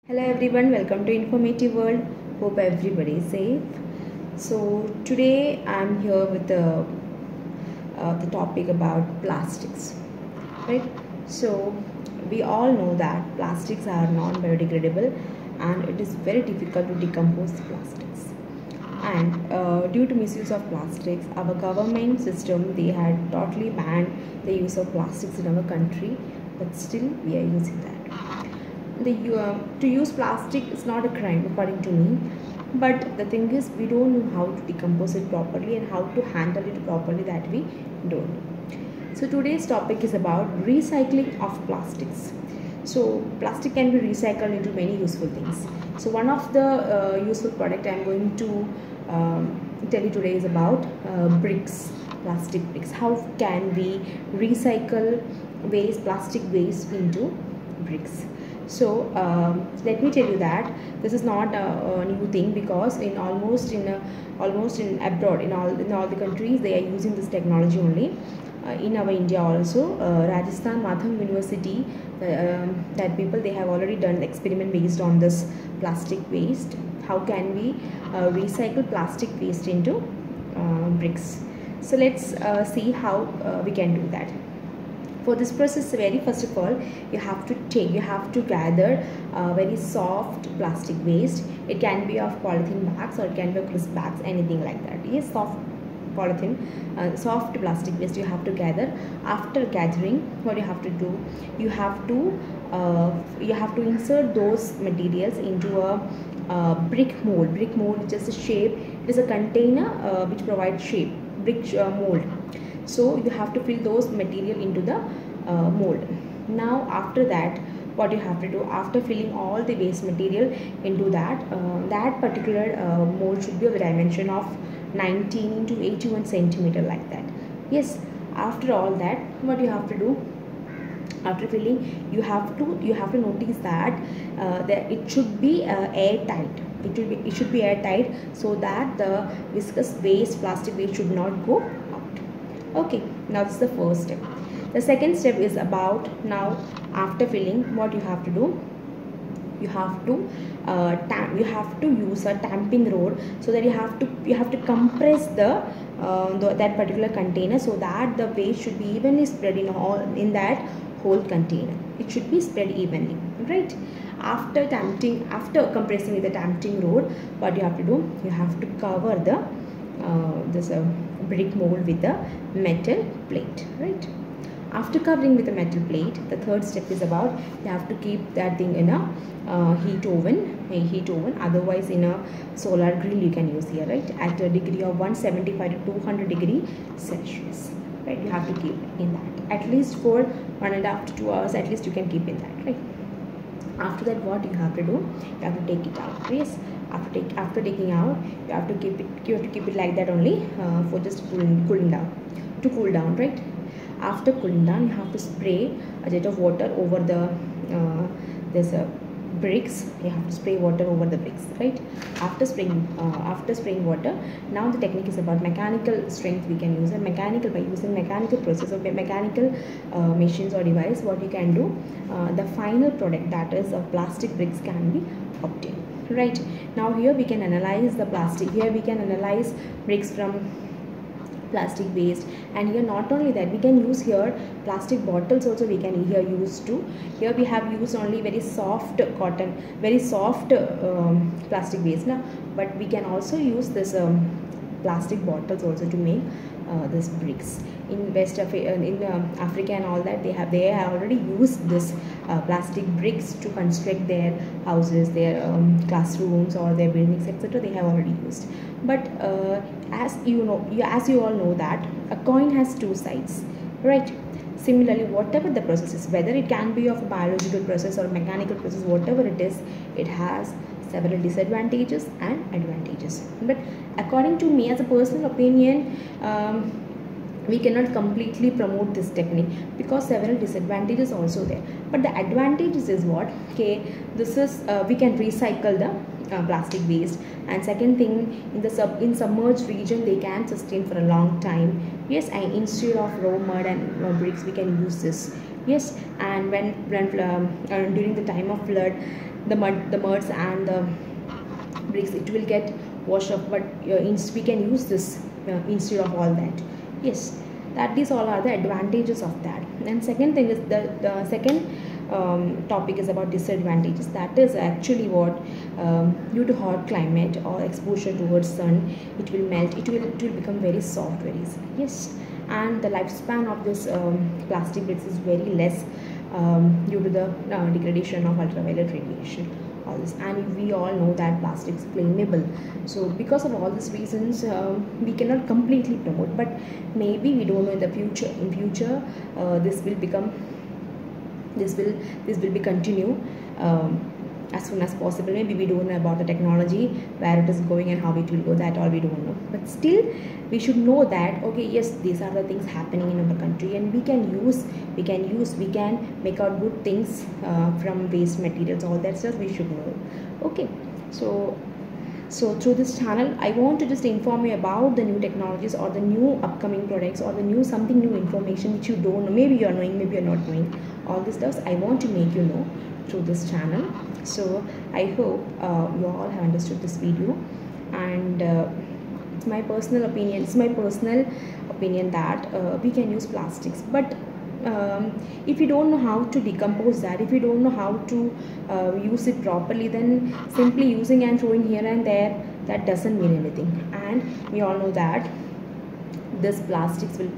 Hello everyone, welcome to Informative World. Hope everybody is safe. So today I'm here with the topic about plastics, right? So we all know that plastics are non-biodegradable and it is very difficult to decompose plastics. And due to misuse of plastics, our government system, they had totally banned the use of plastics in our country, but still we are using that. To use plastic is not a crime according to me, but the thing is we don't know how to decompose it properly and how to handle it properly, that we don't know. So today's topic is about recycling of plastics. So plastic can be recycled into many useful things. So one of the useful product I'm going to tell you today is about bricks, plastic bricks. How can we recycle plastic waste into bricks? So let me tell you that this is not a new thing, because in almost in abroad, in all the countries, they are using this technology only. In our India also, Rajasthan Madham University, that people, they have already done experiment based on this plastic waste. How can we recycle plastic waste into bricks? So let's see how we can do that. For this process, very first of all, you have to gather very soft plastic waste. It can be of polythene bags or it can be of crisp bags, anything like that. Yes, soft polythene, soft plastic waste you have to gather. After gathering, what you have to do, you have to insert those materials into a brick mold. Brick mold is just a shape. It is a container which provides shape. Brick mold. So you have to fill those material into the mold. Now after that, what you have to do, after filling all the waste material into that, that particular mold should be of a dimension of 19 to 81 centimeter, like that. Yes, after all that, what you have to do, after filling, you have to notice that it should be airtight. It should be airtight, so that the viscous waste, plastic waste, should not go out. Okay, now this is the first step. The second step is about, now after filling, what you have to do, you have to use a tamping rod, so that you have to compress that particular container, so that the waste should be evenly spread in that whole container. It should be spread evenly, right? After compressing with the tamping rod, what you have to do, you have to cover this brick mold with a metal plate, right? After covering with a metal plate, the third step is about, you have to keep that thing in a heat oven, otherwise in a solar grill you can use here, right, at a degree of 175 to 200 degree Celsius, right? You have to keep in that at least for 1.5 to 2 hours, at least you can keep in that, right? After that, what you have to do, you have to take it out. Yes, after taking out, you have to keep it like that only, for just cooling down, right? After cooling down, you have to spray a jet of water over the bricks. You have to spray water over the bricks, right? After spraying water, now the technique is about mechanical strength. We can use a mechanical, by using mechanical process or mechanical machines or device. What you can do, the final product, that is of plastic bricks, can be obtained, right? Now here we can analyze the plastic. Here we can analyze bricks from plastic waste, and here not only that, we can use here plastic bottles also. We can here use too. Here we have used only very soft cotton, very soft plastic waste now, but we can also use this plastic bottles also to make this bricks. In Africa and all that, they have already used this plastic bricks to construct their houses, their classrooms, or their buildings, etc. They have already used. But as you all know that a coin has two sides, right? Similarly, whatever the process is, whether it can be of a biological process or mechanical process, whatever it is, it has several disadvantages and advantages. But according to me, as a personal opinion, we cannot completely promote this technique, because several disadvantages also there. But the advantages is what? Okay, this is we can recycle the plastic waste, and second thing, in submerged region, they can sustain for a long time. Yes, and instead of raw mud and bricks, we can use this. Yes, and when during the time of flood, the muds and the bricks, it will get washed off, but we can use this instead of all that. Yes, that these all are the advantages of that. And second thing is the second topic is about disadvantages. That is actually what due to hot climate or exposure towards sun, it will melt, it will become very soft very easily. Yes, and the lifespan of this plastic bricks is very less due to the degradation of ultraviolet radiation, all this. And we all know that plastic is flammable, so because of all these reasons we cannot completely promote, but maybe we don't know in the future, this will become, this will be continue as soon as possible. Maybe we don't know about the technology, where it is going and how it will go, that all we don't know, but still we should know that okay, yes, these are the things happening in our country, and we can make out good things from waste materials, all that stuff we should know. Okay, so through this channel I want to just inform you about the new technologies or the new upcoming products or the new something new information which you don't know, maybe you are knowing, maybe you're not knowing, all these stuff I want to make you know through this channel. So I hope you all have understood this video, and it's my personal opinion, that we can use plastics, but if you don't know how to decompose that, if you don't know how to use it properly, then simply using and throwing here and there, that doesn't mean anything. And we all know that this plastics will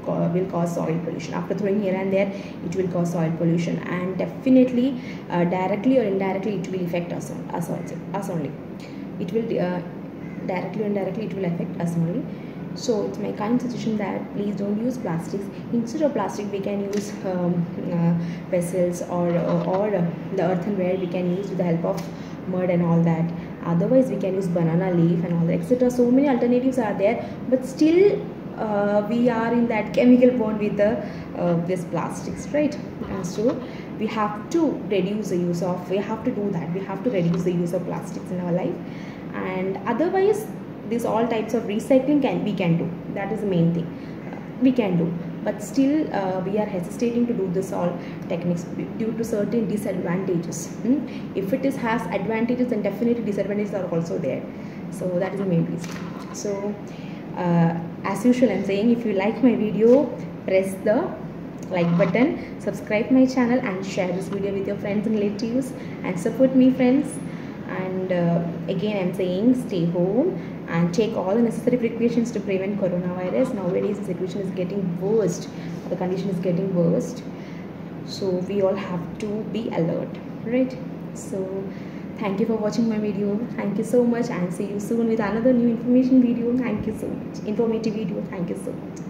cause soil pollution. After throwing here and there, it will cause soil pollution, and definitely directly or indirectly it will affect us only. It will directly or indirectly it will affect us only. So it's my kind suggestion that please don't use plastics. Instead of plastic, we can use vessels or the earthenware we can use with the help of mud and all that. Otherwise we can use banana leaf and all that, etc. So many alternatives are there, but still we are in that chemical bond with the this plastics, right? So we have to reduce the use of, we have to reduce the use of plastics in our life, and otherwise these all types of recycling we can do. That is the main thing we can do, but still we are hesitating to do this all techniques due to certain disadvantages. If it has advantages, then definitely disadvantages are also there. So that is the main reason. So as usual, I'm saying, if you like my video, press the like button, subscribe my channel, and share this video with your friends and relatives, and support me, friends. And again I'm saying, stay home and take all the necessary precautions to prevent coronavirus. Nowadays the situation is getting worse, the condition is getting worse, so we all have to be alert, right? So thank you for watching my video. Thank you so much, and see you soon with another new information video. Thank you so much. Informative video. Thank you so much.